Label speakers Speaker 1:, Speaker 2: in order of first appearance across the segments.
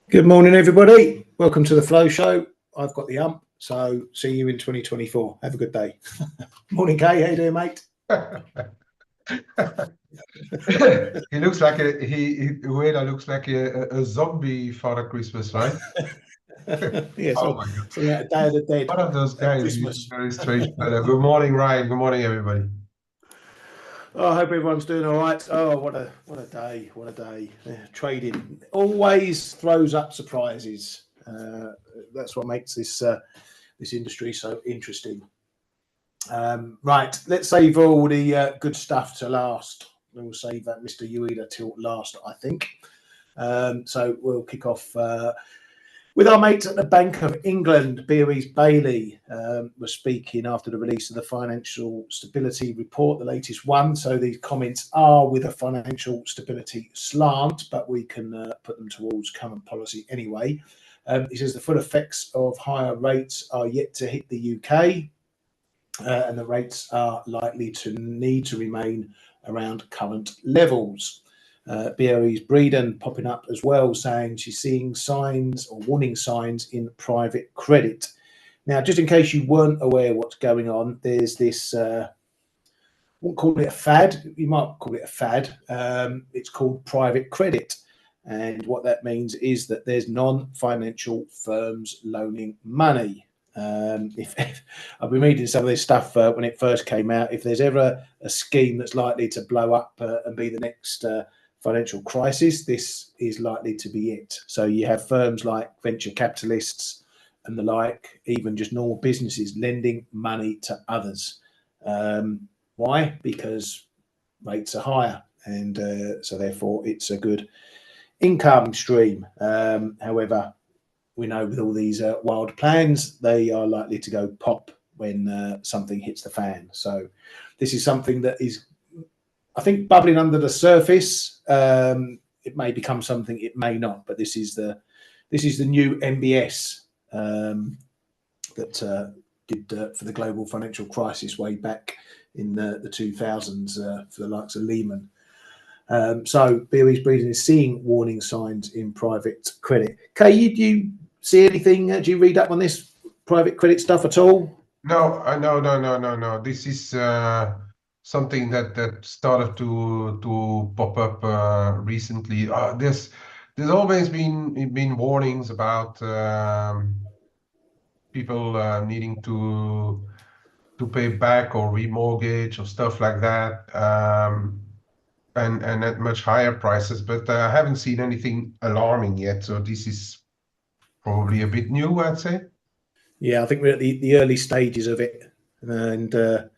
Speaker 1: Good morning, everybody. Welcome to the Flow Show. I've got the ump, so see you in 2024. Have a good day. Morning, Kay. How you doing, mate?
Speaker 2: He looks like Ueda looks like a zombie Father Christmas, right?
Speaker 1: Yes.
Speaker 2: Oh my God.
Speaker 1: So like Day of the Dead.
Speaker 2: One of those guys.
Speaker 1: Christmas.
Speaker 2: He's very strange. Good morning, Ryan. Good morning, everybody.
Speaker 1: Oh, I hope everyone's doing all right. Oh, what a day! What a day! Trading always throws up surprises. That's what makes this industry so interesting. Right, let's save all the good stuff to last. We'll save that Mr. Ueda till last, I think. So we'll kick off with our mates at the Bank of England. BOE's Bailey was speaking after the release of the Financial Stability Report, the latest one. So these comments are with a financial stability slant, but we can put them towards current policy anyway. He says the full effects of higher rates are yet to hit the UK, and the rates are likely to need to remain around current levels. BOE's Breeden popping up as well, saying she's seeing signs or warning signs in private credit. Now, just in case you weren't aware what's going on, there's this, I won't call it a fad, you might call it a fad. It's called private credit. And what that means is that there's non-financial firms loaning money. If I've been reading some of this stuff when it first came out, if there's ever a scheme that's likely to blow up and be the next financial crisis, this is likely to be it. So you have firms like venture capitalists and the like, even just normal businesses lending money to others. Why? Because rates are higher, and so therefore it's a good income stream. However, we know with all these wild plans, they are likely to go pop when something hits the fan. So this is something that is, I think, bubbling under the surface. It may become something, it may not, but this is the new MBS that did for the global financial crisis way back in the 2000s for the likes of Lehman. So BOE's Breeden is seeing warning signs in private credit. Kay, do you see anything? Do you read up on this private credit stuff at all?
Speaker 2: No. This is something that started to pop up recently. There's always been warnings about people needing to pay back or remortgage or stuff like that, and at much higher prices. But I haven't seen anything alarming yet. So this is probably a bit new, I'd say.
Speaker 1: Yeah, I think we're at the early stages of it, and I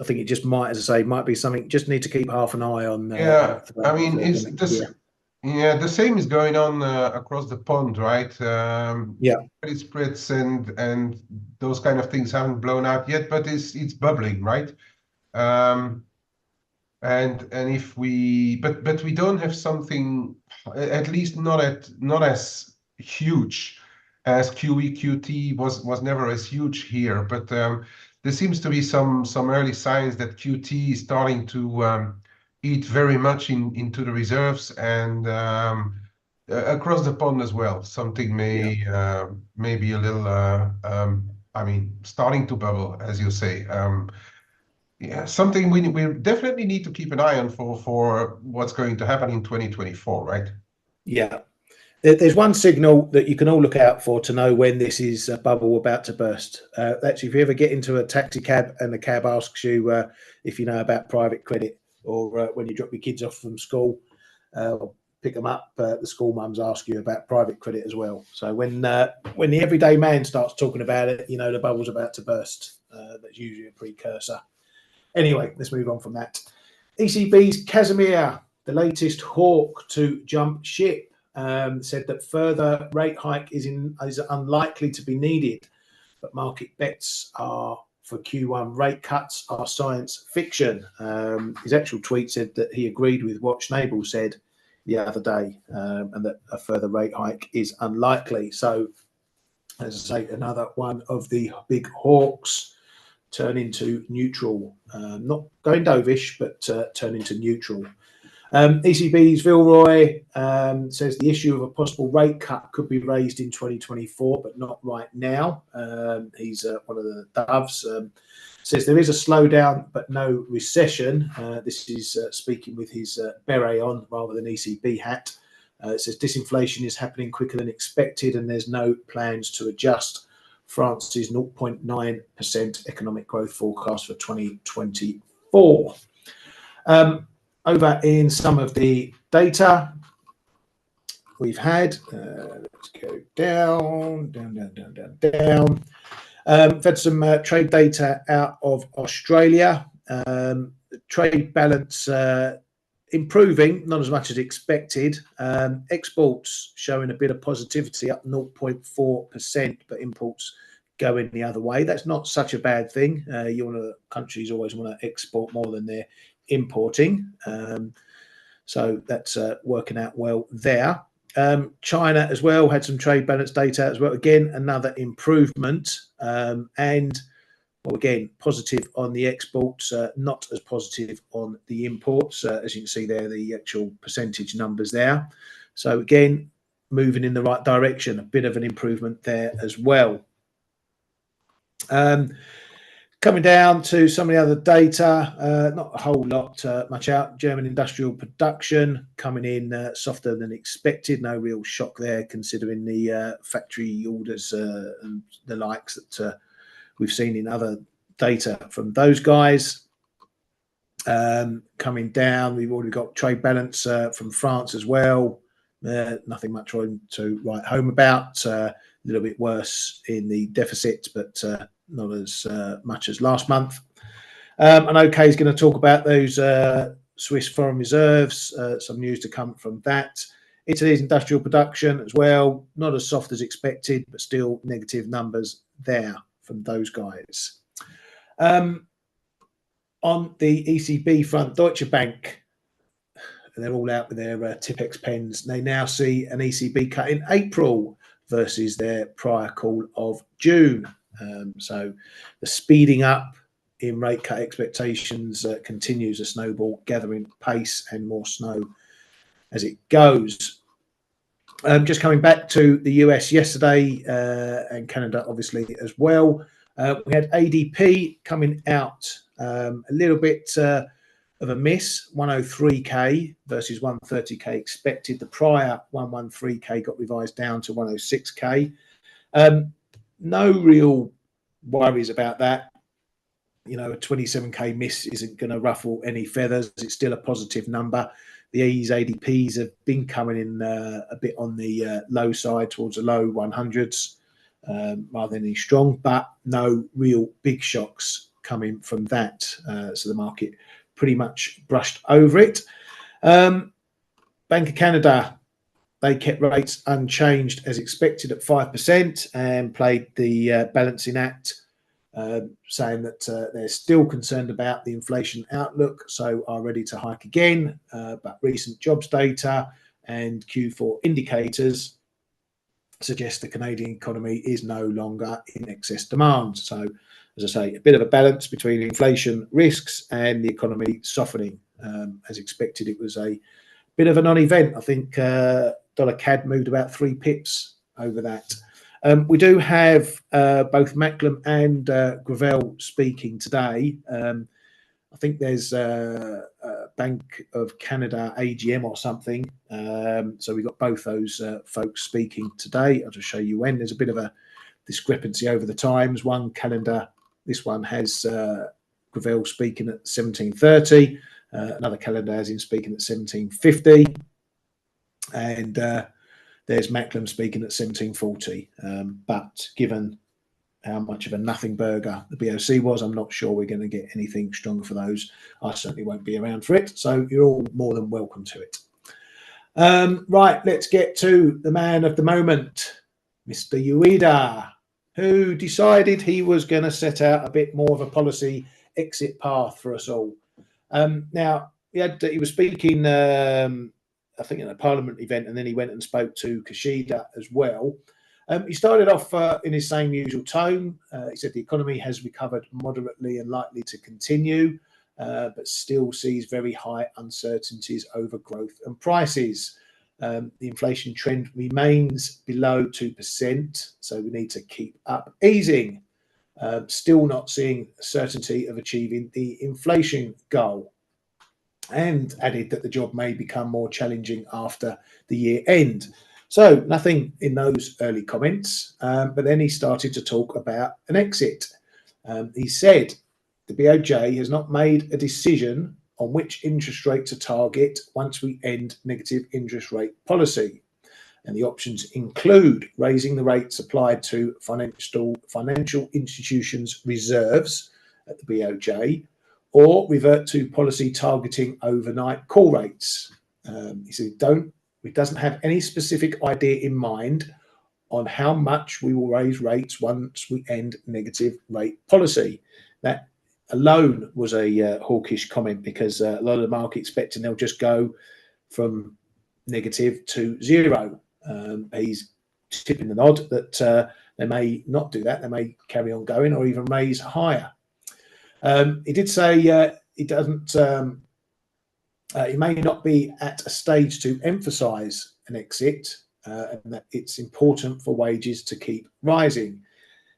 Speaker 1: think it just might, as I say, might be something just need to keep half an eye on.
Speaker 2: Yeah, I mean, the same is going on across the pond, right?
Speaker 1: Yeah,
Speaker 2: credit spreads and those kind of things haven't blown out yet, but it's bubbling, right? And if but we don't have something, at least not as huge as QE QT was never as huge here, but there seems to be some early signs that QT is starting to eat very much into the reserves, and across the pond as well. Something may be a little I mean, starting to bubble, as you say. Yeah, something we definitely need to keep an eye on for what's going to happen in 2024, right?
Speaker 1: Yeah. There's one signal that you can all look out for to know when this is a bubble about to burst. That's if you ever get into a taxi cab and the cab asks you if you know about private credit, or when you drop your kids off from school, or pick them up, the school mums ask you about private credit as well. So when the everyday man starts talking about it, you know the bubble's about to burst. That's usually a precursor. Anyway, let's move on from that. ECB's Casimir, the latest hawk to jump ship, said that further rate hike is unlikely to be needed, but market bets are for Q1 rate cuts are science fiction. His actual tweet said that he agreed with what Schnabel said the other day, and that a further rate hike is unlikely. So, as I say, another one of the big hawks turn into neutral. Not going dovish, but turn into neutral. ECB's Vilroy says the issue of a possible rate cut could be raised in 2024, but not right now. He's one of the doves. Says there is a slowdown, but no recession. This is speaking with his beret on rather than ECB hat. It says disinflation is happening quicker than expected, and there's no plans to adjust France's 0.9% economic growth forecast for 2024. Over in some of the data we've had, let's go down. We've had some trade data out of Australia. Trade balance improving, not as much as expected. Exports showing a bit of positivity, up 0.4%, but imports going the other way. That's not such a bad thing. Countries always want to export more than they're importing, so that's working out well there. China as well had some trade balance data as well. Again, another improvement, and well, again, positive on the exports, not as positive on the imports. As you can see there, the actual percentage numbers there. So again, moving in the right direction, a bit of an improvement there as well. Coming down to some of the other data, not a whole lot much out. German industrial production coming in softer than expected. No real shock there, considering the factory orders and the likes that we've seen in other data from those guys. Coming down, we've already got trade balance from France as well. Nothing much to write home about. A little bit worse in the deficit, but not as much as last month. And OK is going to talk about those Swiss foreign reserves. Some news to come from that. Italy's industrial production as well, not as soft as expected, but still negative numbers there from those guys. On the ECB front, Deutsche Bank, they're all out with their Tipex pens. They now see an ECB cut in April versus their prior call of June. So the speeding up in rate cut expectations continues, a snowball gathering pace and more snow as it goes. Just coming back to the US yesterday and Canada obviously as well. We had ADP coming out a little bit of a miss, 103k versus 130k expected. The prior 113k got revised down to 106k. No real worries about that. A 27k miss isn't going to ruffle any feathers. It's still a positive number. These ADPs have been coming in a bit on the low side, towards the low 100s, rather than any strong, but no real big shocks coming from that. So the market pretty much brushed over it. Bank of Canada, they kept rates unchanged as expected at 5% and played the balancing act, saying that they're still concerned about the inflation outlook, so are ready to hike again. But recent jobs data and Q4 indicators suggest the Canadian economy is no longer in excess demand. So, as I say, a bit of a balance between inflation risks and the economy softening. As expected, it was a bit of a non-event. I think dollar CAD moved about 3 pips over that. We do have both Macklem and Gravel speaking today. I think there's a Bank of Canada AGM or something. So we've got both those folks speaking today. I'll just show you when. There's a bit of a discrepancy over the times. One calendar, this one has Gravel speaking at 17:30. Another calendar has him speaking at 17:50. And there's Macklem speaking at 17:40. But given how much of a nothing burger the BOC was, I'm not sure we're going to get anything stronger for those. I certainly won't be around for it. So you're all more than welcome to it. Right, let's get to the man of the moment, Mr. Ueda, who decided he was going to set out a bit more of a policy exit path for us all. Now, he was speaking, I think, in a parliament event, and then he went and spoke to Kishida as well. He started off in his same usual tone. He said the economy has recovered moderately and likely to continue, but still sees very high uncertainties over growth and prices. The inflation trend remains below 2%, so we need to keep up easing. Still not seeing certainty of achieving the inflation goal, and added that the job may become more challenging after the year end. So nothing in those early comments, but then he started to talk about an exit. He said the BOJ has not made a decision on which interest rate to target once we end negative interest rate policy. And the options include raising the rates applied to financial institutions' reserves at the BOJ, or revert to policy targeting overnight call rates. He said it doesn't have any specific idea in mind on how much we will raise rates once we end negative rate policy. That alone was a hawkish comment, because a lot of the market expecting they'll just go from negative to zero. He's tipping the nod that they may not do that. They may carry on going or even raise higher. He did say he doesn't. He may not be at a stage to emphasise an exit, and that it's important for wages to keep rising.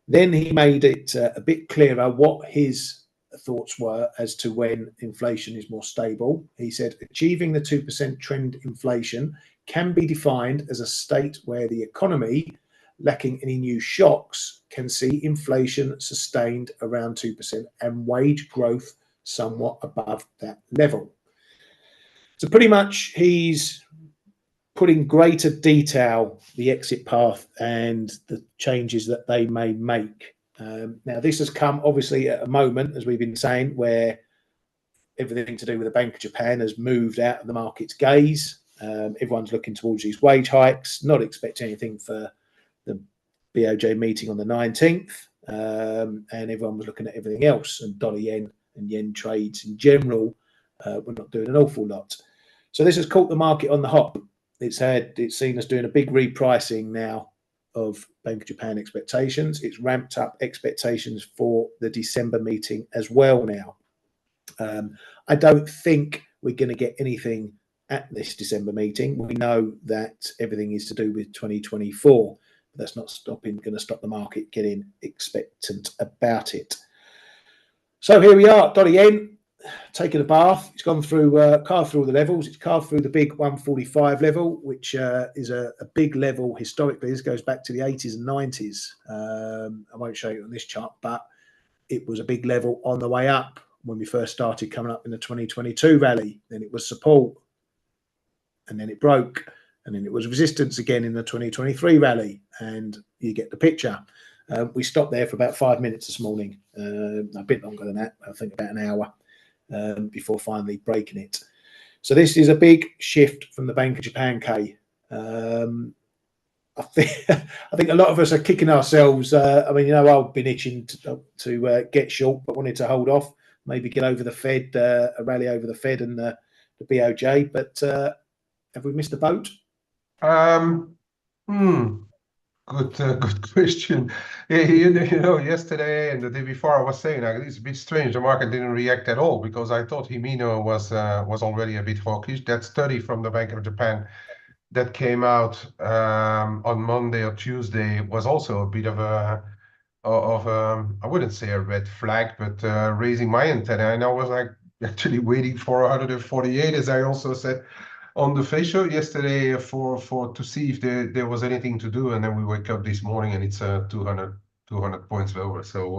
Speaker 1: Then he made it a bit clearer what his thoughts were as to when inflation is more stable. He said achieving the 2% trend inflation can be defined as a state where the economy, lacking any new shocks, can see inflation sustained around 2% and wage growth somewhat above that level. So pretty much he's put in greater detail the exit path and the changes that they may make. Now, this has come obviously at a moment, as we've been saying, where everything to do with the Bank of Japan has moved out of the market's gaze. Everyone's looking towards these wage hikes, not expecting anything for the BOJ meeting on the 19th. And everyone was looking at everything else, and dollar yen and yen trades in general were not doing an awful lot. So this has caught the market on the hop. It's seen us doing a big repricing now of Bank of Japan expectations. It's ramped up expectations for the December meeting as well now. I don't think we're going to get anything at this December meeting. We know that everything is to do with 2024. But that's not going to stop the market getting expectant about it. So here we are, dollar yen, taking a bath. It's gone through, carved through all the levels. It's carved through the big 145 level, which is a big level historically. This goes back to the 80s and 90s. I won't show you on this chart, but it was a big level on the way up when we first started coming up in the 2022 rally. Then it was support, and then it broke, and then it was resistance again in the 2023 rally, and you get the picture. We stopped there for about 5 minutes this morning, a bit longer than that, I think about an hour, before finally breaking it. So this is a big shift from the Bank of Japan, Kay. I think a lot of us are kicking ourselves. I mean, I've been itching to get short, but wanted to hold off, maybe get over the Fed, a rally over the Fed and the BOJ. But have we missed the boat?
Speaker 2: Good question. Yesterday and the day before I was saying it's a bit strange. The market didn't react at all, because I thought Himino was already a bit hawkish. That study from the Bank of Japan that came out on Monday or Tuesday was also a bit of I wouldn't say a red flag, but raising my antenna. And I was actually waiting for 148, as I also said on the F.A.C.E show yesterday, to see if there was anything to do, and then we wake up this morning and it's 200 points lower. So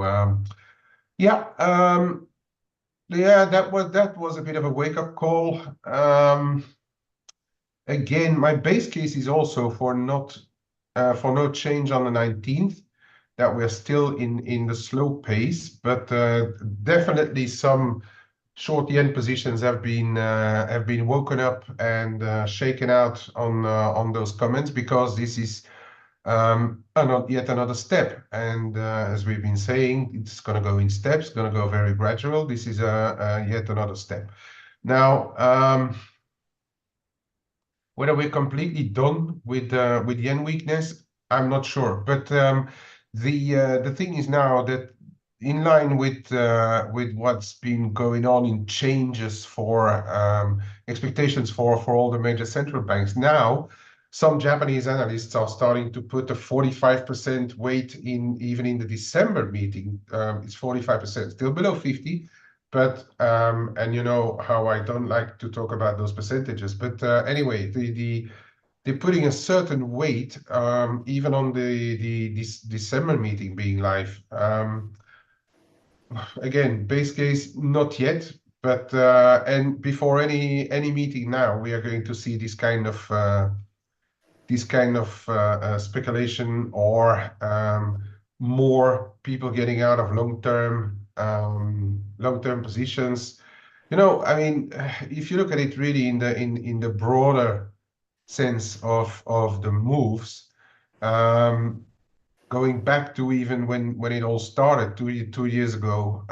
Speaker 2: that was a bit of a wake up call. Again, my base case is also for no change on the 19th. That we're still in the slow pace, but definitely some short yen positions have been woken up and shaken out on those comments, because this is yet another step. And as we've been saying, it's going to go in steps, going to go very gradual. This is yet another step. Now, whether we're completely done with yen weakness, I'm not sure. But the thing is now that in line with what's been going on in changes for expectations for all the major central banks, now some Japanese analysts are starting to put a 45% weight in even in the December meeting. It's 45%, still below 50. But and you know how I don't like to talk about those percentages. But anyway, they're putting a certain weight even on this December meeting being live. Again, base case not yet, but and before any meeting now, we are going to see this kind of speculation or more people getting out of long-term positions. You know, I mean, if you look at it really in the broader sense of the moves, going back to even when it all started 2 years ago,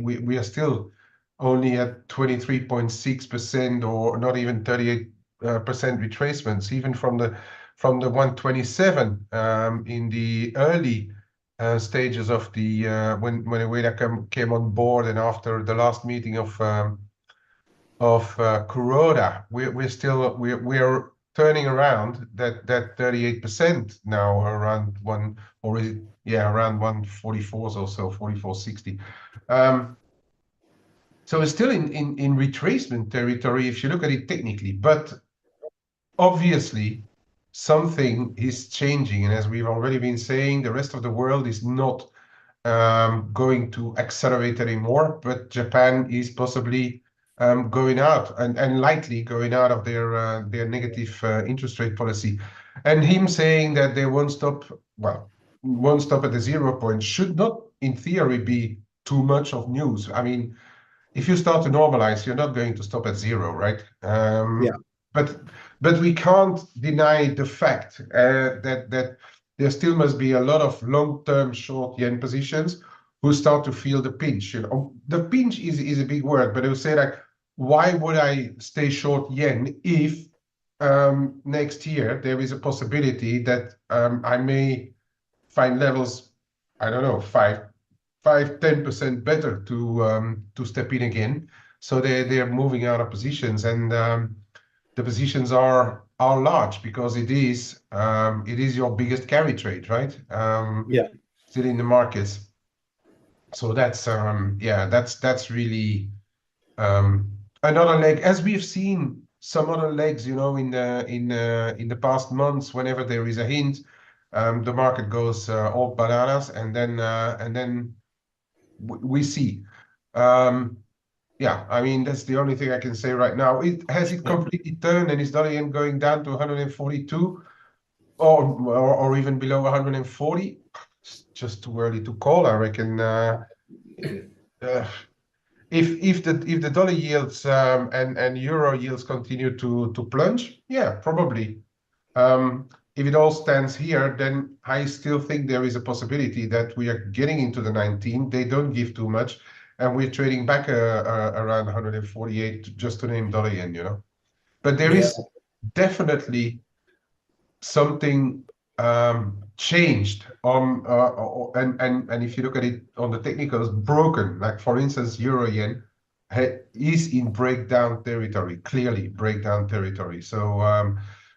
Speaker 2: we are still only at 23.6% or not even 38% retracements, even from the 127 in the early stages of the when Ueda came on board, and after the last meeting of Kuroda, we're turning around that 38% now, around one, or is it, yeah, around 144 or so, 44.60. So it's still in retracement territory if you look at it technically, but obviously something is changing, and as we've already been saying, the rest of the world is not going to accelerate anymore, but Japan is possibly going out and likely going out of their negative interest rate policy. And him saying that they won't stop at the 0 point should not, in theory, be too much of news. I mean, if you start to normalize, you're not going to stop at 0, right?
Speaker 1: Yeah.
Speaker 2: But we can't deny the fact that there still must be a lot of long-term short yen positions who start to feel the pinch. You know, the pinch is a big word, but they will say, like, why would I stay short yen if next year there is a possibility that I may find levels, I don't know, 10% better to step in again. So they're moving out of positions, and the positions are large because it is your biggest carry trade, right?
Speaker 1: Yeah.
Speaker 2: Still in the markets. So that's that's really another leg, as we've seen some other legs, you know, in the past months. Whenever there is a hint, the market goes all bananas, and then we see. Yeah, I mean, that's the only thing I can say right now. Has it completely turned, and is dollar yen going down to 142 or even below 140? It's just too early to call, I reckon. If the dollar yields and euro yields continue to plunge, yeah, probably. If it all stands here, then I still think there is a possibility that we are getting into the 19. They don't give too much, and we're trading back around 148, just to name dollar yen, you know. But there is definitely something changed on and if you look at it on the technicals, broken. Like, for instance, euro yen is in breakdown territory, clearly breakdown territory. So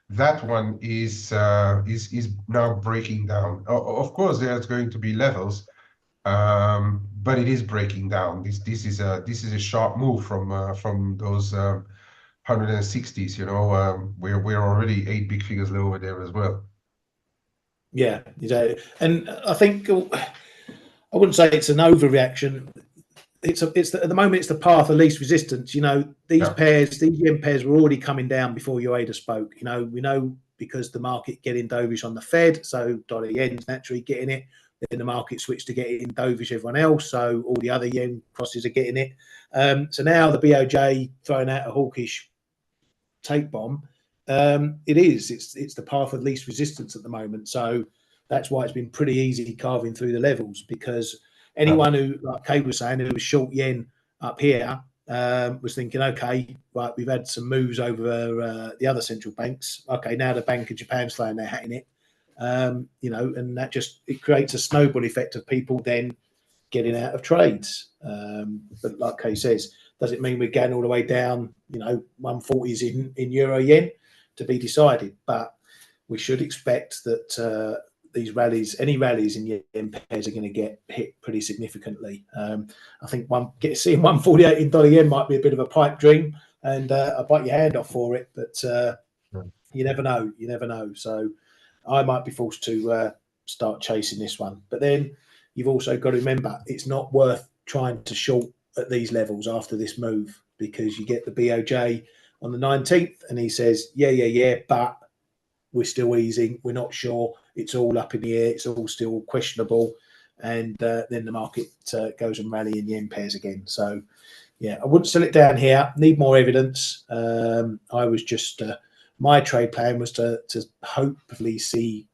Speaker 2: that one is now breaking down. Of course, there's going to be levels, but it is breaking down. This is a sharp move from those 160s. You know, we're already 8 big figures lower there as well.
Speaker 1: Yeah, exactly. And I think I wouldn't say it's an overreaction. It's at the moment it's the path of least resistance. You know, these yen pairs were already coming down before Ueda spoke. You know, we know because the market getting dovish on the Fed, so dollar yen's naturally getting it. Then the market switched to getting dovish everyone else, so all the other yen crosses are getting it. So now the BOJ throwing out a hawkish take bomb. It's the path of least resistance at the moment. So that's why it's been pretty easy carving through the levels, because anyone who, like Kay was saying, who was short yen up here was thinking, okay, right, we've had some moves over the other central banks. Okay, now the Bank of Japan's throwing their hat in it. You know, and that just it creates a snowball effect of people then getting out of trades. But like Kay says, does it mean we're going all the way down? You know, 140s in euro yen to be decided, but we should expect that these rallies, any rallies in yen pairs, are going to get hit pretty significantly. I think seeing 148 in dollar yen might be a bit of a pipe dream, and I bite your hand off for it. But you never know. You never know. So I might be forced to start chasing this one. But then you've also got to remember it's not worth trying to short at these levels after this move, because you get the BOJ on the 19th and he says, yeah, but we're still easing. We're not sure. It's all up in the air. It's all still questionable. And then the market goes and rally in yen pairs again. So, yeah, I wouldn't sell it down here. Need more evidence. I was just, my trade plan was to hopefully see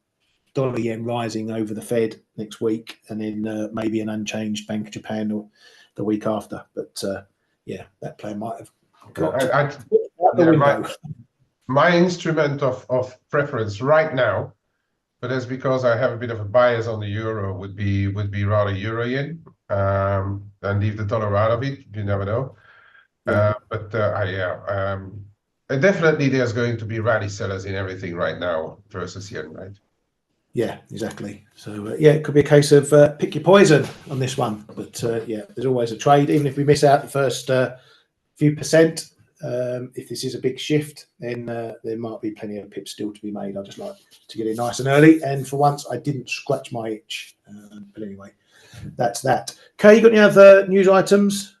Speaker 1: dollar yen rising over the Fed next week, and then maybe an unchanged Bank of Japan or the week after. But yeah, that plan might have got out the window.
Speaker 2: My instrument of preference right now, but that's because I have a bit of a bias on the euro, would be rather euro yen, and leave the dollar out of it. You never know.
Speaker 1: Yeah.
Speaker 2: Definitely there's going to be rally sellers in everything right now versus yen, right?
Speaker 1: Yeah, exactly. So yeah, it could be a case of pick your poison on this one. But yeah, there's always a trade, even if we miss out the first few percent. If this is a big shift, then there might be plenty of pips still to be made. I just like to get in nice and early, and for once I didn't scratch my itch. But anyway, that's that. Kay, you got any other news items?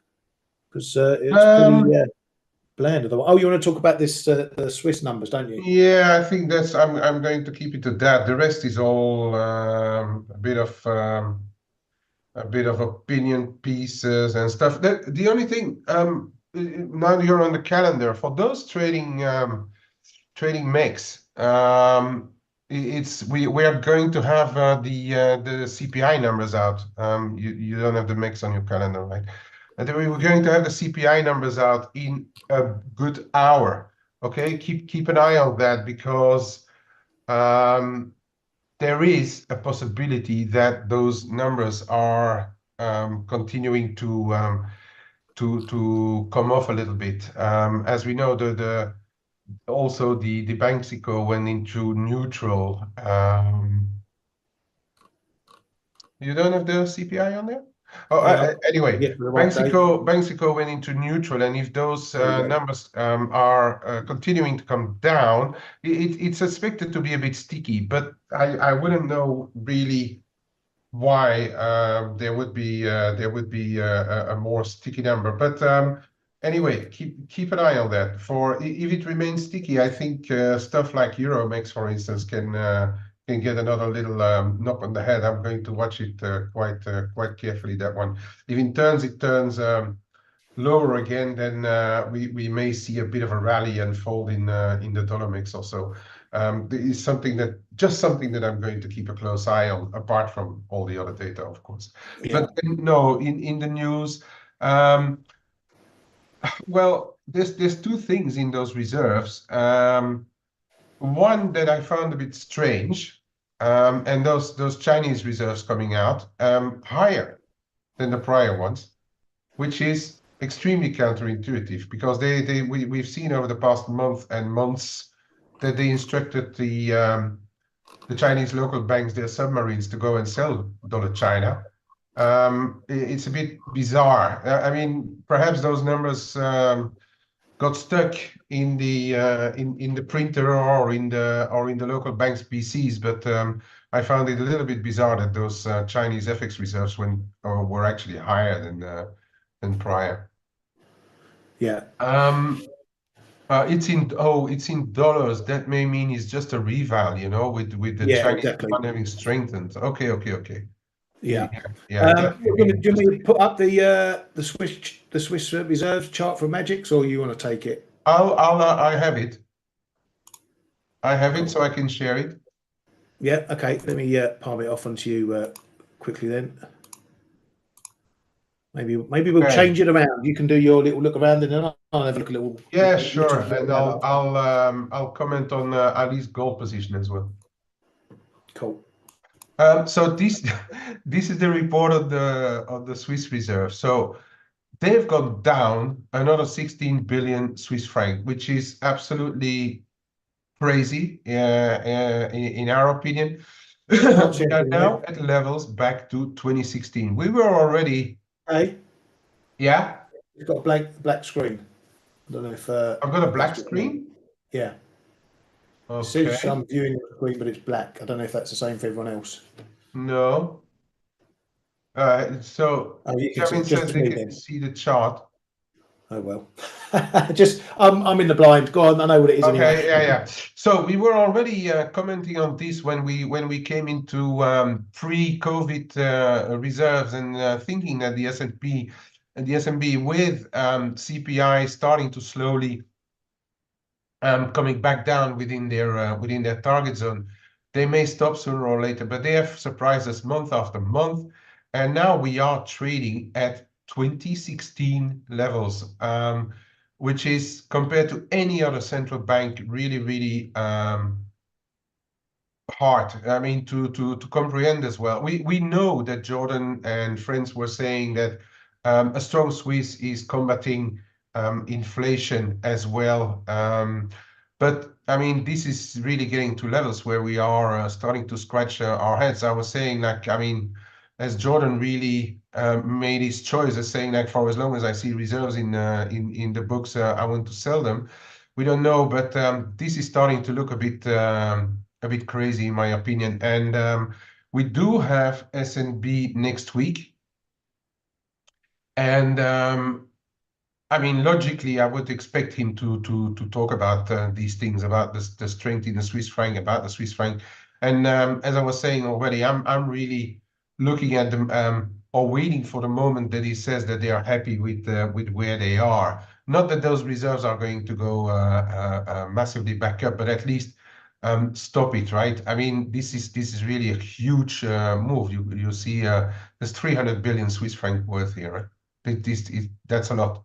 Speaker 1: Because it's pretty bland. Oh, you want to talk about this the Swiss numbers, don't you?
Speaker 2: Yeah, I think that's. I'm going to keep it to that. The rest is all a bit of opinion pieces and stuff. The only thing, now you're on the calendar for those trading mix. We are going to have the CPI numbers out. You don't have the mix on your calendar, right? And then we were going to have the CPI numbers out in a good hour. Okay, keep an eye on that, because there is a possibility that those numbers are continuing to come off a little bit. As we know, also the FA.C.E went into neutral. You don't have the CPI on there? Oh, anyway, FA.C.E went into neutral, and if those numbers are continuing to come down, it's expected to be a bit sticky. But I wouldn't know really why there would be a more sticky number. But anyway, keep an eye on that. For if it remains sticky, I think stuff like Euromex, for instance, can get another little knock on the head. I'm going to watch it quite carefully, that one. If it turns lower again, then we may see a bit of a rally unfold in the dollar mix also. There is something that I'm going to keep a close eye on, apart from all the other data, of course.
Speaker 1: Yeah.
Speaker 2: But no, in the news, well, there's two things in those reserves. One that I found a bit strange, and those Chinese reserves coming out higher than the prior ones, which is extremely counterintuitive, because we've seen over the past month and months that they instructed the Chinese local banks, their submarines, to go and sell dollar China. It's a bit bizarre. I mean, perhaps those numbers got stuck in the printer or in the local bank's PCs, but I found it a little bit bizarre that those Chinese FX reserves were actually higher than prior.
Speaker 1: Yeah.
Speaker 2: It's in dollars. That may mean it's just a reval, with the Chinese yuan having strengthened. Okay.
Speaker 1: Yeah.
Speaker 2: Yeah.
Speaker 1: Do you want me to put up the Swiss reserves chart for Magix, or you want to take it?
Speaker 2: I have it. So I can share it.
Speaker 1: Yeah. Okay. Let me palm it off onto you quickly then. Maybe we'll change it around. You can do your little look around, and then I'll have a look a little.
Speaker 2: Yeah, sure. And I'll comment on Ali's gold position as well.
Speaker 1: Cool.
Speaker 2: So this this is the report of the Swiss reserve. So they've gone down another 16 billion Swiss franc, which is absolutely crazy in our opinion. We are now at levels back to 2016. We were already.
Speaker 1: Hey,
Speaker 2: yeah.
Speaker 1: You've got a black screen. I don't know if
Speaker 2: I've got a black screen.
Speaker 1: Yeah.
Speaker 2: Okay.
Speaker 1: It says I'm viewing the screen, but it's black. I don't know if that's the same for everyone else.
Speaker 2: No. So Kevin says they can see the chart.
Speaker 1: Oh well. Just I'm in the blind. Go on, I know what it is anyway.
Speaker 2: Yeah. So we were already commenting on this when we came into pre-COVID reserves and thinking that the S&P and the S&P with CPI starting to slowly coming back down within their target zone, they may stop sooner or later, but they have surprised us month after month, and now we are trading at 2016 levels, which is compared to any other central bank really hard. I mean, to comprehend as well. We know that Jordan and friends were saying that a strong Swiss is combating inflation as well. But I mean, this is really getting to levels where we are starting to scratch our heads. I was saying, like, I mean, as Jordan really made his choice as saying, like, for as long as I see reserves in the books, I want to sell them. We don't know, but this is starting to look a bit crazy in my opinion. And we do have S&B next week. And I mean, logically, I would expect him to talk about these things, about the strength in the Swiss franc, about the Swiss franc. And as I was saying already, I'm really looking at them or waiting for the moment that he says that they are happy with where they are. Not that those reserves are going to go massively back up, but at least stop it, right? I mean, this is really a huge move. You see, there's 300 billion Swiss franc worth here. Right? That's a lot.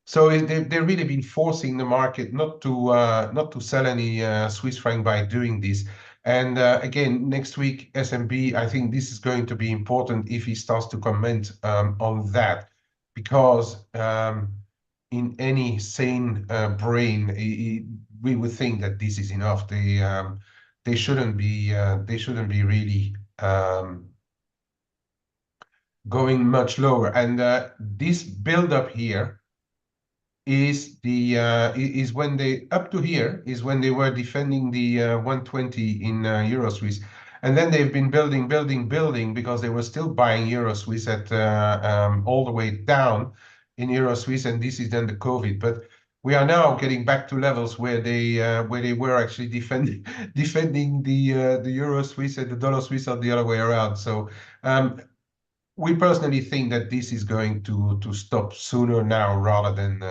Speaker 2: So they've really been forcing the market not to sell any Swiss franc by doing this. And again, next week, SMB, I think this is going to be important if he starts to comment on that, because in any sane brain, we would think that this is enough. They shouldn't be really going much lower. And this build-up here is when they up to here is when they were defending the 120 in Euro Swiss, and then they've been building because they were still buying Euro Swiss at all the way down in Euro Swiss, and this is then the COVID. But we are now getting back to levels where they were actually defending the Euro Swiss and the dollar Swiss are the other way around. So we personally think that this is going to stop sooner now rather than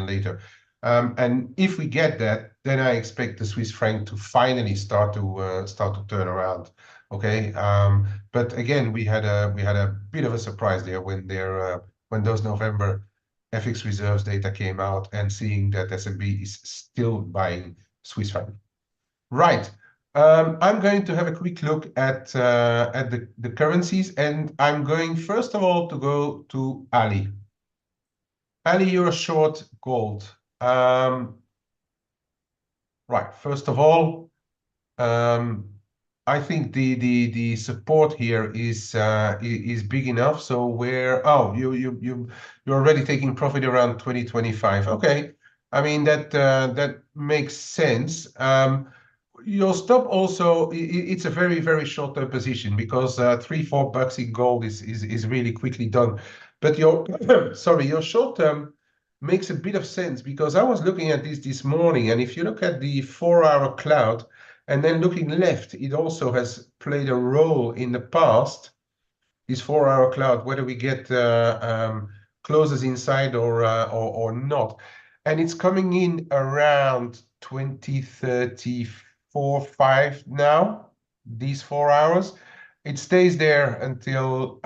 Speaker 2: later. And if we get that, then I expect the Swiss franc to finally start to turn around. Okay, but again, we had a bit of a surprise there when those November FX reserves data came out, and seeing that S&P is still buying Swiss franc. Right. I'm going to have a quick look at the currencies, and I'm going first of all to go to Ali. Ali, you're short gold. Right. First of all, I think the support here is big enough. So you're already taking profit around 2025. Okay. I mean that makes sense. Your stop also, it's a very short-term position, because $3-4 in gold is really quickly done. But your sorry, your short-term makes a bit of sense, because I was looking at this morning, and if you look at the 4-hour cloud and then looking left, it also has played a role in the past. This 4-hour cloud, whether we get closes inside or not, and it's coming in around 2034.5 now. These 4 hours, it stays there until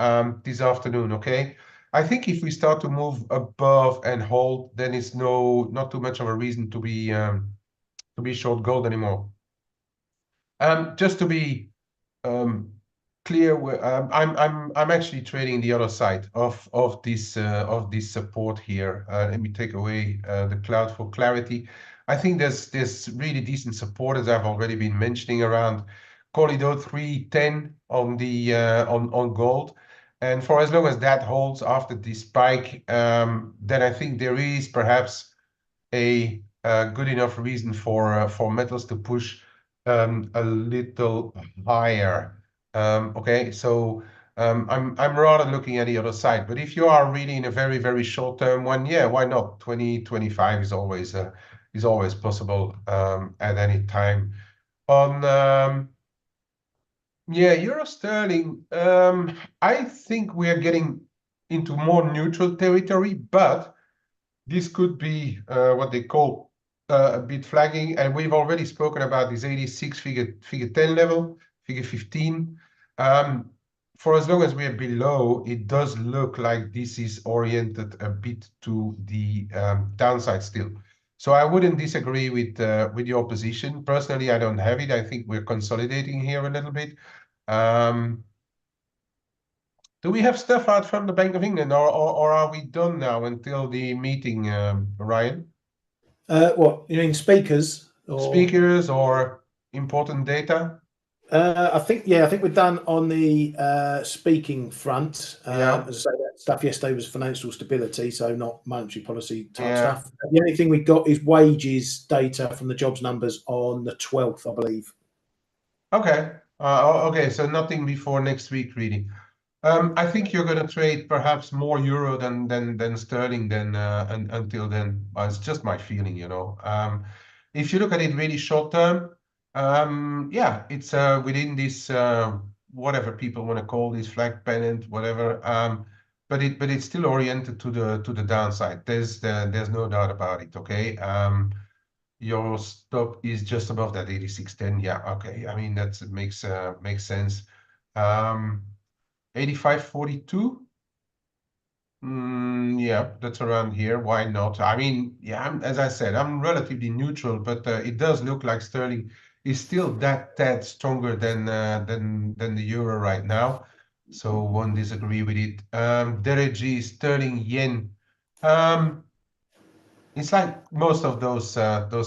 Speaker 2: this afternoon. Okay, I think if we start to move above and hold, then it's not too much of a reason to be short gold anymore. Just to be clear, I'm actually trading the other side of this support here. Let me take away the cloud for clarity. I think there's really decent support, as I've already been mentioning, around corridor 310 on the on gold. And for as long as that holds after this spike, then I think there is perhaps a good enough reason for metals to push a little higher. Okay, so I'm rather looking at the other side. But if you are really in a very short term one, yeah, why not? 2025 is always possible at any time. On yeah, euro sterling, I think we are getting into more neutral territory, but this could be what they call a bit flagging, and we've already spoken about this 86 figure 10 level, figure 15. For as long as we're below, it does look like this is oriented a bit to the downside still. So I wouldn't disagree with your position. Personally, I don't have it. I think we're consolidating here a little bit. Do we have stuff out from the Bank of England, or are we done now until the meeting, Ryan?
Speaker 1: What you mean, speakers or
Speaker 2: Speakers or important data?
Speaker 1: I think, yeah, I think we're done on the speaking front.
Speaker 2: Yeah,
Speaker 1: As I say, that stuff yesterday was financial stability, so not monetary policy type
Speaker 2: yeah.
Speaker 1: stuff. The only thing we got is wages data from the jobs numbers on the 12th, I believe.
Speaker 2: Okay. Okay, so nothing before next week, really. I think you're going to trade perhaps more euro than sterling until then. It's just my feeling, you know. If you look at it really short term, yeah, it's within this whatever people want to call this flag pennant, whatever. But it's still oriented to the downside. There's no doubt about it. Okay. Your stop is just above that 86.10. Yeah. Okay. I mean that makes sense. 85.42. Yeah, that's around here. Why not? I mean, yeah, as I said, I'm relatively neutral, but it does look like sterling is still that tad stronger than the euro right now. So won't disagree with it. Deregi, sterling, yen. It's like most of those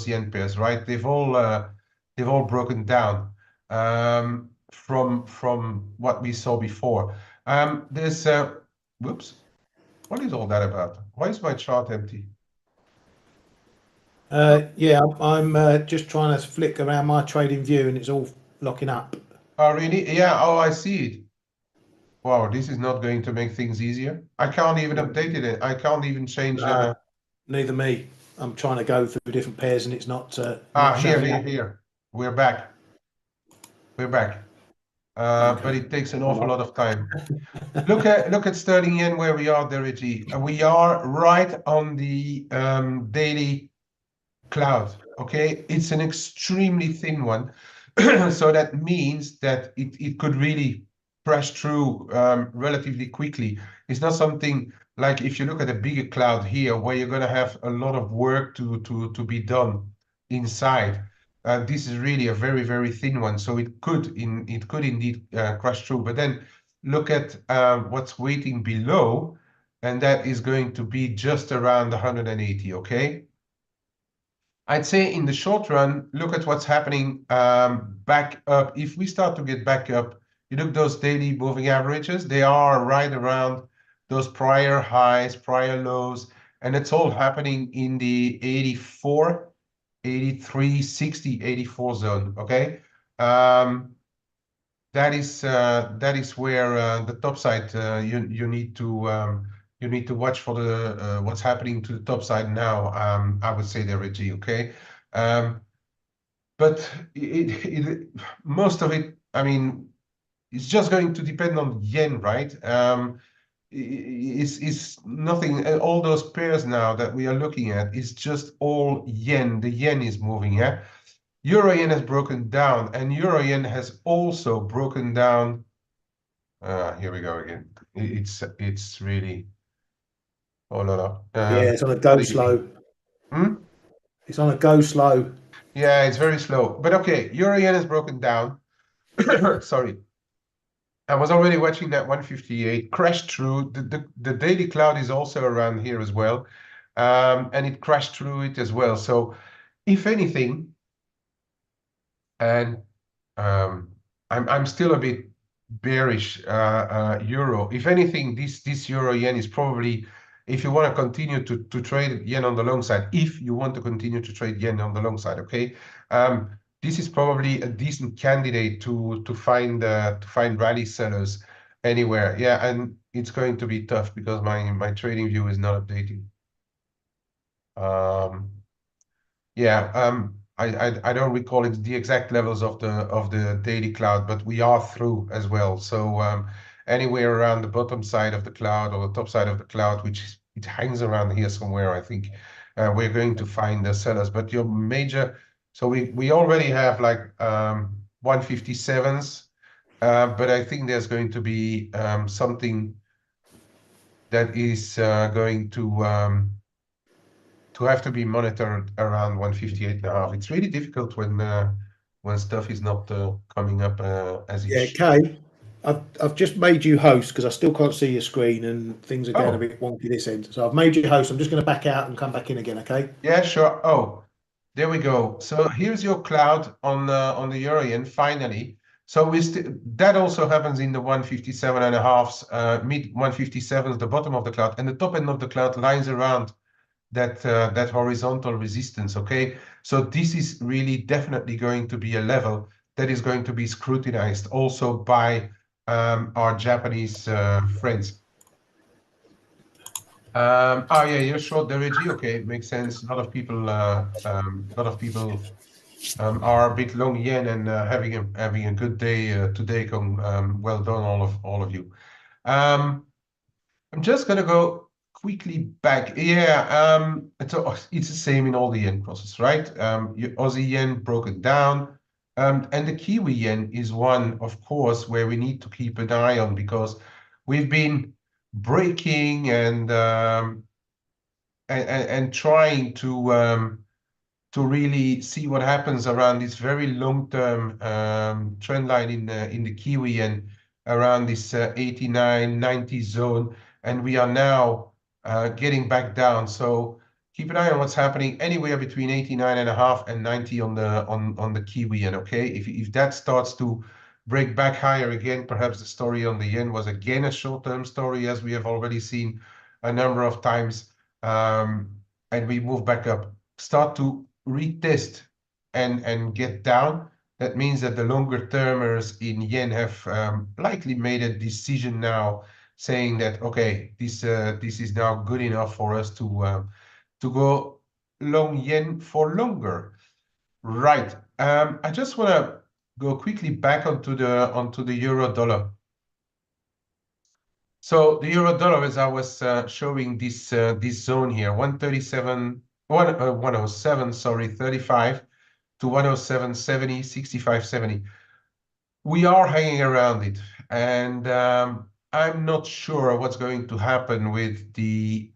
Speaker 2: yen pairs, right? They've all broken down from what we saw before. There's whoops. What is all that about? Why is my chart empty?
Speaker 1: Yeah, I'm just trying to flick around my trading view, and it's all locking up.
Speaker 2: Oh, really? Yeah. Oh, I see it. Wow, this is not going to make things easier. I can't even update it. I can't even change.
Speaker 1: Neither me. I'm trying to go through different pairs, and it's not showing up.
Speaker 2: Here. We're back. We're back. But
Speaker 1: Okay.
Speaker 2: it takes an awful lot of time. Look at sterling yen where we are, Derigi. We are right on the daily cloud. Okay, it's an extremely thin one, so that means that it could really crash through relatively quickly. It's not something like if you look at a bigger cloud here, where you're going to have a lot of work to be done inside. This is really a very thin one, so it could indeed crash through. But then look at what's waiting below, and that is going to be just around 180. Okay. I'd say in the short run, look at what's happening back up. If we start to get back up, you look those daily moving averages, they are right around those prior highs, prior lows, and it's all happening in the 84, 83, 60, 84 zone, okay? That is where the top side you need to watch for the what's happening to the top side now. I would say the Reggie, okay, but most of it, I mean, it's just going to depend on yen, right? It's nothing. All those pairs now that we are looking at is just all yen. The yen is moving, yeah. Euro yen has broken down, and Euro yen has also broken down. Here we go again. It's really, oh no.
Speaker 1: Yeah, it's on a
Speaker 2: What
Speaker 1: go
Speaker 2: do you mean?
Speaker 1: slow.
Speaker 2: Hmm?
Speaker 1: It's on a go slow.
Speaker 2: Yeah, it's very slow. But okay, euro yen is broken down. Sorry. I was already watching that 158 crashed through. The daily cloud is also around here as well. And it crashed through it as well. So if anything, and I'm still a bit bearish euro. If anything, this euro yen is probably, if you want to continue to trade yen on the long side, if you want to continue to trade yen on the long side, okay, this is probably a decent candidate to find rally sellers anywhere. Yeah, and it's going to be tough because my trading view is not updating. Yeah, I don't recall the exact levels of the daily cloud, but we are through as well. So anywhere around the bottom side of the cloud or the top side of the cloud, it hangs around here somewhere, I think we're going to find the sellers. But your major, so we already have like 157s, but I think there's going to be something that is going to have to be monitored around 158.5. It's really difficult when stuff is not coming up as it
Speaker 1: Yeah,
Speaker 2: should.
Speaker 1: Kay, I've just made you host because I still can't see your screen and things are going a
Speaker 2: Oh,
Speaker 1: bit wonky this end. So I've made you host. I'm just going to back out and come back in again. Okay.
Speaker 2: yeah, sure. Oh, there we go. So here's your cloud on the euro yen finally. So that also happens in the 157 and a halves, mid 157s, the bottom of the cloud, and the top end of the cloud lines around that horizontal resistance, okay? So this is really definitely going to be a level that is going to be scrutinized also by our Japanese friends. Oh yeah, you're short the Reggie. Okay, makes sense. A lot of people are a bit long yen and having a good day today. Well done, all of you. Um, I'm just gonna go quickly back. Yeah, it's the same in all the yen process, right? Aussie yen broken down, and the Kiwi yen is one, of course, where we need to keep an eye on because we've been breaking and trying to really see what happens around this very long-term trend line in the Kiwi and around this 89, 90 zone. And we are now getting back down. So keep an eye on what's happening anywhere between 89 and a half and 90 on the Kiwi yen, okay? If that starts to break back higher again, perhaps the story on the yen was again a short-term story, as we have already seen a number of times. And we move back up, start to retest and get down, that means that the longer termers in yen have likely made a decision now saying that, okay, this is now good enough for us to go long yen for longer. Right. I just want to go quickly back onto the euro dollar. So the euro dollar, as I was showing this zone here, 107, sorry, 35 to 107.70, 65.70. We are hanging around it, and I'm not sure what's going to happen with the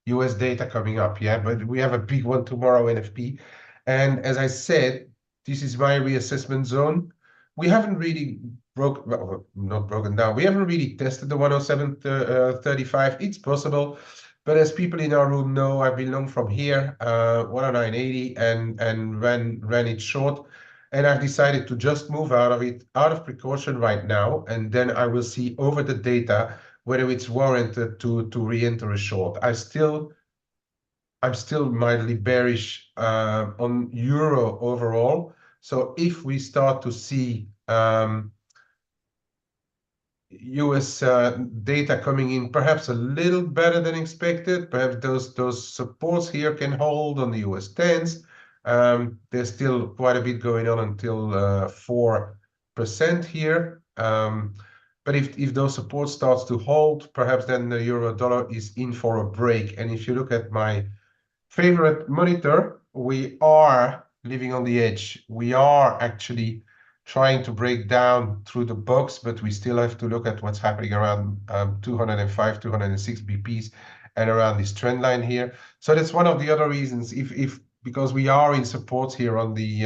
Speaker 2: US data coming up, yeah, but we have a big one tomorrow, NFP. And as I said, this is my reassessment zone. We haven't really well, not broken down. We haven't really tested the 107.35. It's possible, but as people in our room know, I've been long from here, 109.80, and ran it short. And I've decided to just move out of it, out of precaution right now, and then I will see over the data whether it's warranted to re-enter a short. I'm still mildly bearish on euro overall. So if we start to see US data coming in perhaps a little better than expected, perhaps those supports here can hold on the US 10s. There's still quite a bit going on until 4% here. But if those supports starts to hold, perhaps then the euro dollar is in for a break. And if you look at my favorite monitor, we are living on the edge. We are actually trying to break down through the box, but we still have to look at what's happening around 205, 206 BPs and around this trend line here. So that's one of the other reasons. If because we are in support here on the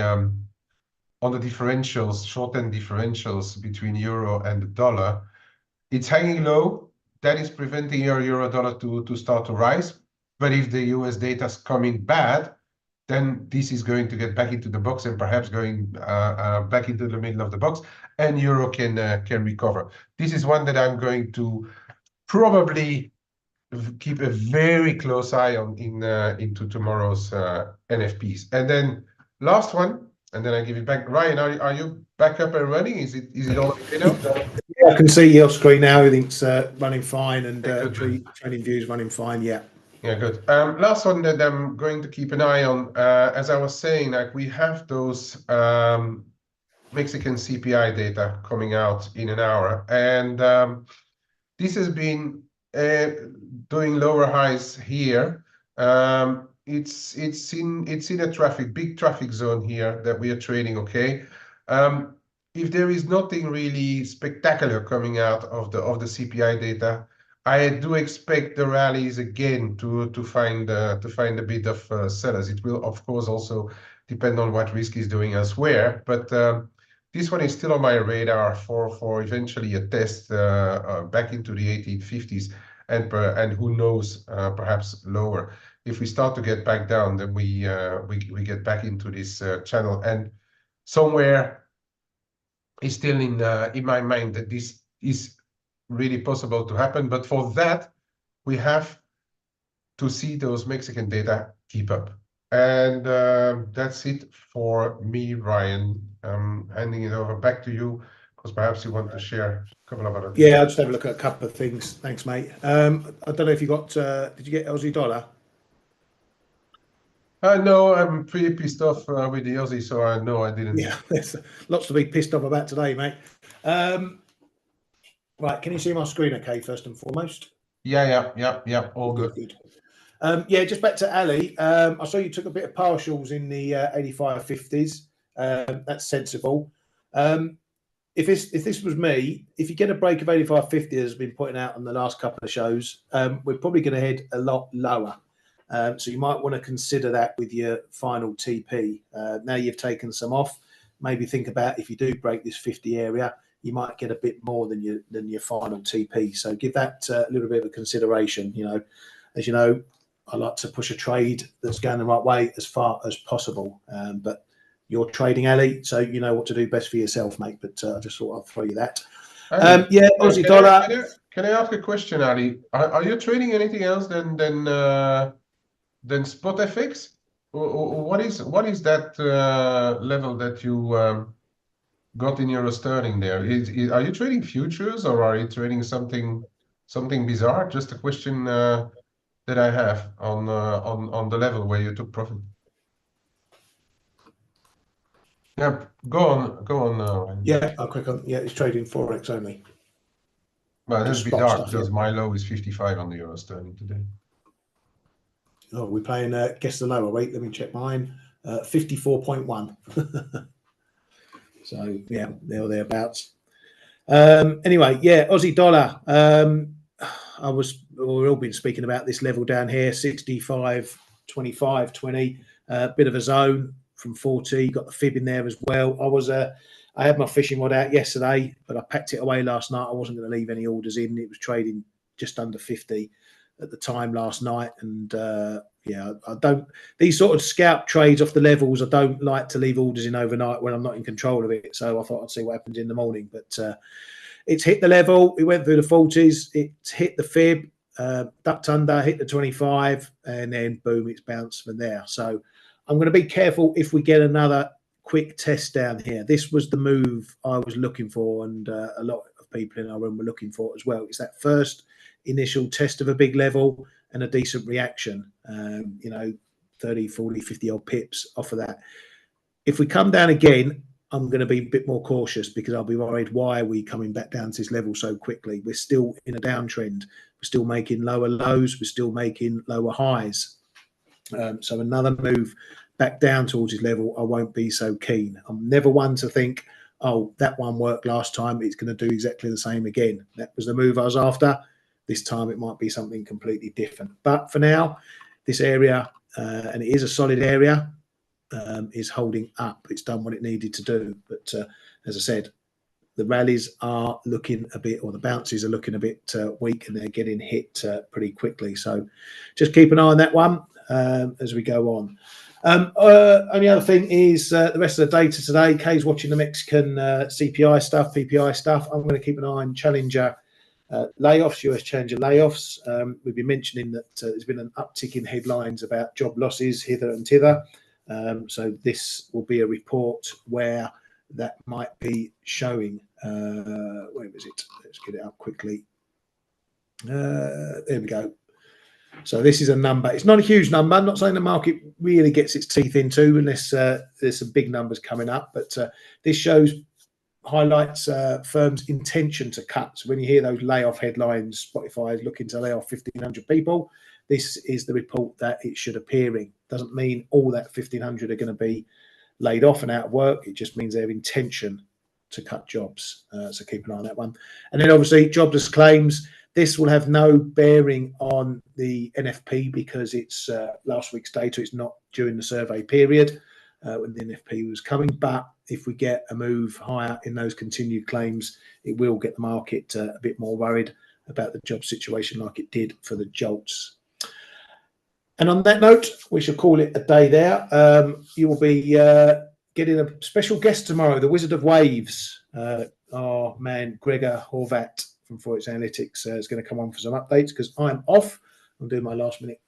Speaker 2: differentials, short-term differentials between euro and the dollar. It's hanging low. That is preventing your euro dollar to start to rise. But if the US data is coming bad, then this is going to get back into the box and perhaps going back into the middle of the box, and euro can recover. This is one that I'm going to probably keep a very close eye on into tomorrow's NFPs. And then last one, and then I give it back. Ryan, are you back up and running? Is it all okay now?
Speaker 1: Yeah, I can see your screen now. Everything's running fine, and
Speaker 2: Good.
Speaker 1: trading views running fine. Yeah.
Speaker 2: Yeah, good. Last one that I'm going to keep an eye on, as I was saying, like we have those Mexican CPI data coming out in an hour, and this has been doing lower highs here. It's in a big traffic zone here that we are trading. Okay, if there is nothing really spectacular coming out of the CPI data, I do expect the rallies again to find a bit of sellers. It will of course also depend on what risk is doing elsewhere, but this one is still on my radar for eventually a test back into the 1850s, and who knows, perhaps lower. If we start to get back down, then we get back into this channel, and somewhere is still in my mind that this is really possible to happen. But for that, we have to see those Mexican data keep up. And that's it for me, Ryan. I'm handing it over back to you, because perhaps you want to share a couple of other things.
Speaker 1: Yeah, I'll just have a look at a couple of things. Thanks, mate. I don't know if you got, did you get Aussie dollar?
Speaker 2: No, I'm pretty pissed off with the Aussie, so no, I didn't.
Speaker 1: Yeah, there's lots to be pissed off about today, mate. Right, can you see my screen okay, first and foremost?
Speaker 2: Yeah, all good.
Speaker 1: Good. Yeah, just back to Ali. I saw you took a bit of partials in the 85.50s. That's sensible. If this was me, if you get a break of 85.50 as been pointing out on the last couple of shows, we're probably going to head a lot lower. So you might want to consider that with your final TP. Now you've taken some off, maybe think about if you do break this 50 area, you might get a bit more than your final TP. So give that a little bit of a consideration. You know, as you know, I like to push a trade that's going the right way as far as possible. But you're trading, Ali, so you know what to do best for yourself, mate. But I just thought I'd throw you that. Yeah, Aussie dollar.
Speaker 2: Can I ask a question, Ali? Are you trading anything else than spot FX? What is that level that you got in euro sterling there? Are you trading futures, or are you trading something bizarre? Just a question that I have on the level where you took profit. Yeah, go on.
Speaker 1: Yeah, I'll click on. Yeah, it's trading Forex only.
Speaker 2: Well, that's bizarre, because my low is 55 on the euro sterling today.
Speaker 1: Oh, we're playing guess the lower. Wait, let me check mine. 54.1. So yeah, there or thereabouts. Anyway, yeah, Aussie dollar. We've all been speaking about this level down here, 65.25, 20. Bit of a zone from 40. Got the fib in there as well. I had my fishing rod out yesterday, but I packed it away last night. I wasn't going to leave any orders in. It was trading just under 50 at the time last night, and yeah, I don't, these sort of scalp trades off the levels, I don't like to leave orders in overnight when I'm not in control of it. So I thought I'd see what happens in the morning, but it's hit the level. It went through the 40s. It's hit the fib, ducked under, hit the 25, and then boom, it's bounced from there. So I'm going to be careful if we get another quick test down here. This was the move I was looking for, and a lot of people in our room were looking for as well. It's that first initial test of a big level and a decent reaction, you know, 30, 40, 50 odd pips off of that. If we come down again, I'm going to be a bit more cautious, because I'll be worried, why are we coming back down to this level so quickly? We're still in a downtrend. We're still making lower lows. We're still making lower highs. So another move back down towards this level, I won't be so keen. I'm never one to think, oh, that one worked last time, it's going to do exactly the same again. That was the move I was after. This time it might be something completely different. But for now, this area, and it is a solid area, is holding up. It's done what it needed to do. But as I said, the rallies are looking a bit, or the bounces are looking a bit weak, and they're getting hit pretty quickly. So just keep an eye on that one as we go on. Only other thing is the rest of the data today. Kay's watching the Mexican CPI stuff, PPI stuff. I'm going to keep an eye on Challenger layoffs, US Challenger layoffs. We've been mentioning that there's been an uptick in headlines about job losses hither and thither. So this will be a report where that might be showing. Where was it? Let's get it up quickly. There we go. So this is a number. It's not a huge number. I'm not saying the market really gets its teeth into unless there's some big numbers coming up. But this highlights firms' intention to cut. So when you hear those layoff headlines, Spotify is looking to lay off 1,500 people. This is the report that it should appearing. Doesn't mean all that 1,500 are going to be laid off and out of work. It just means their intention to cut jobs. So keep an eye on that one. And then obviously jobless claims. This will have no bearing on the NFP because it's last week's data. It's not during the survey period when the NFP was coming. But if we get a move higher in those continued claims, it will get the market a bit more worried about the job situation like it did for the JOLTS. And on that note, we shall call it a day there. You will be getting a special guest tomorrow, the Wizard of Waves. Our man, Gregor Horvat from ForexAnalytix is going to come on for some updates because I'm off. I'm doing my last minute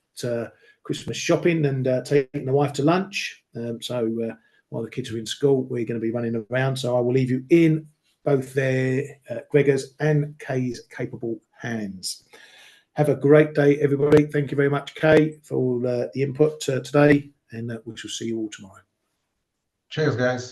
Speaker 1: Christmas shopping and taking the wife to lunch. So while the kids are in school, we're going to be running around. So I will leave you in both their Gregor's and Kay's capable hands. Have a great day, everybody. Thank you very much, Kay, for all the input today, and we shall see you all tomorrow.
Speaker 2: Cheers, guys.